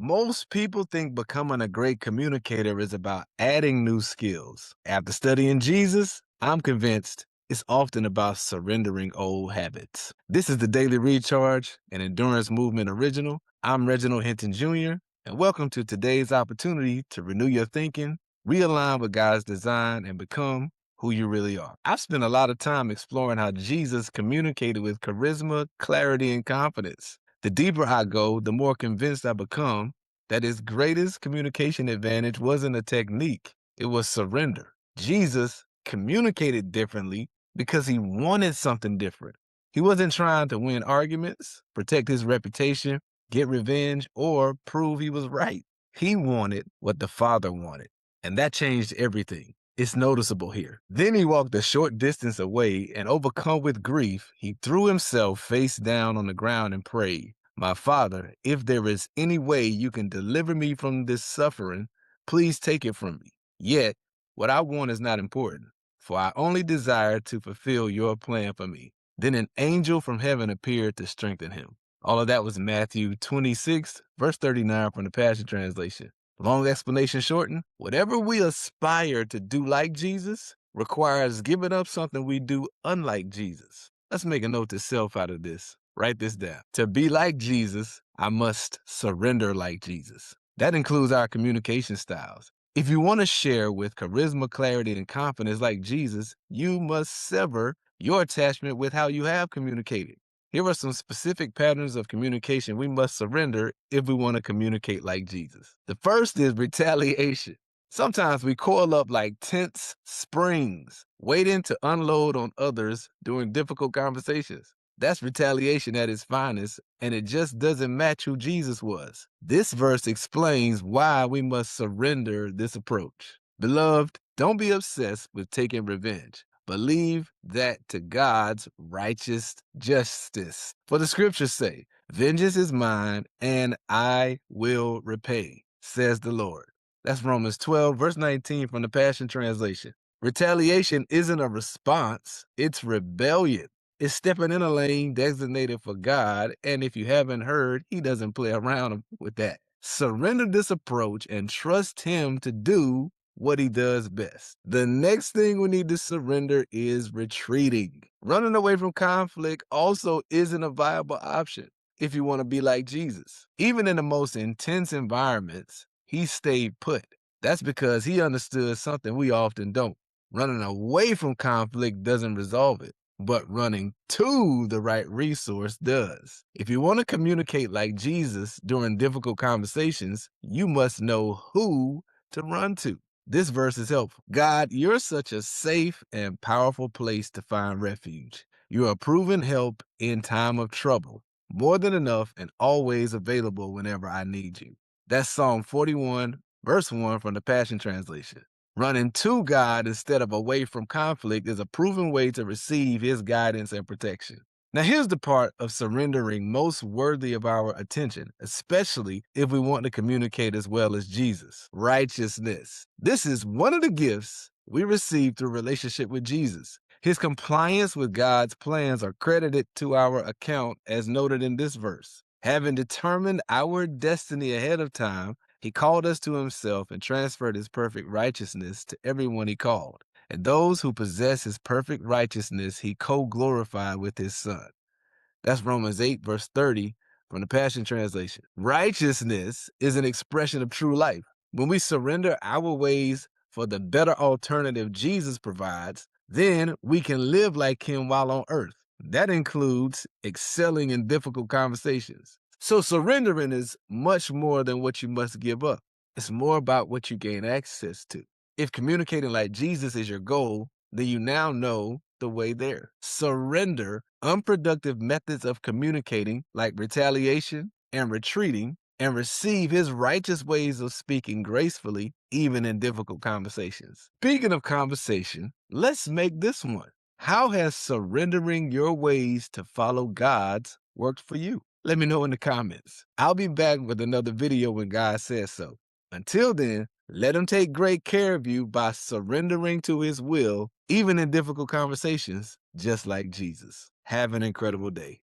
Most people think becoming a great communicator is about adding new skills. After studying Jesus, I'm convinced it's often about surrendering old habits. This is the Daily Recharge, an Endurance Movement original. I'm Reginald Hinton Jr., and welcome to today's opportunity to renew your thinking, realign with God's design, and become who you really are. I've spent a lot of time exploring how Jesus communicated with charisma, clarity, and confidence. The deeper I go, the more convinced I become that his greatest communication advantage wasn't a technique, it was surrender. Jesus communicated differently because he wanted something different. He wasn't trying to win arguments, protect his reputation, get revenge, or prove he was right. He wanted what the Father wanted, and that changed everything. It's noticeable here. Then he walked a short distance away and, overcome with grief, he threw himself face down on the ground and prayed, "My Father, if there is any way you can deliver me from this suffering, please take it from me. Yet, what I want is not important, for I only desire to fulfill your plan for me." Then an angel from heaven appeared to strengthen him. All of that was Matthew 26, verse 39 from the Passion Translation. Long explanation shortened, whatever we aspire to do like Jesus requires giving up something we do unlike Jesus. Let's make a note to self out of this. Write this down. To be like Jesus, I must surrender like Jesus. That includes our communication styles. If you want to share with charisma, clarity, and confidence like Jesus, you must sever your attachment with how you have communicated. Here are some specific patterns of communication we must surrender if we want to communicate like Jesus. The first is retaliation. Sometimes we coil up like tense springs, waiting to unload on others during difficult conversations. That's retaliation at its finest, and it just doesn't match who Jesus was. This verse explains why we must surrender this approach. Beloved, don't be obsessed with taking revenge, but leave that to God's righteous justice. For the scriptures say, "Vengeance is mine, and I will repay, says the Lord." That's Romans 12, verse 19 from the Passion Translation. Retaliation isn't a response, it's rebellion. It's stepping in a lane designated for God, and if you haven't heard, he doesn't play around with that. Surrender this approach and trust him to do what he does best. The next thing we need to surrender is retreating. Running away from conflict also isn't a viable option if you want to be like Jesus. Even in the most intense environments, he stayed put. That's because he understood something we often don't. Running away from conflict doesn't resolve it, but running to the right resource does. If you want to communicate like Jesus during difficult conversations, you must know who to run to. This verse is helpful. God, you're such a safe and powerful place to find refuge. You're a proven help in time of trouble, more than enough and always available whenever I need you. That's Psalm 41, verse 1 from the Passion Translation. Running to God instead of away from conflict is a proven way to receive his guidance and protection. Now, here's the part of surrendering most worthy of our attention, especially if we want to communicate as well as Jesus: righteousness. This is one of the gifts we receive through relationship with Jesus. His compliance with God's plans are credited to our account as noted in this verse. Having determined our destiny ahead of time, he called us to himself and transferred his perfect righteousness to everyone he called. And those who possess his perfect righteousness, he co-glorified with his son. That's Romans 8, verse 30 from the Passion Translation. Righteousness is an expression of true life. When we surrender our ways for the better alternative Jesus provides, then we can live like him while on earth. That includes excelling in difficult conversations. So surrendering is much more than what you must give up. It's more about what you gain access to. If communicating like Jesus is your goal, then you now know the way there. Surrender unproductive methods of communicating like retaliation and retreating, and receive his righteous ways of speaking gracefully, even in difficult conversations. Speaking of conversation, let's make this one. How has surrendering your ways to follow God's worked for you? Let me know in the comments. I'll be back with another video when God says so. Until then, let him take great care of you by surrendering to his will, even in difficult conversations, just like Jesus. Have an incredible day.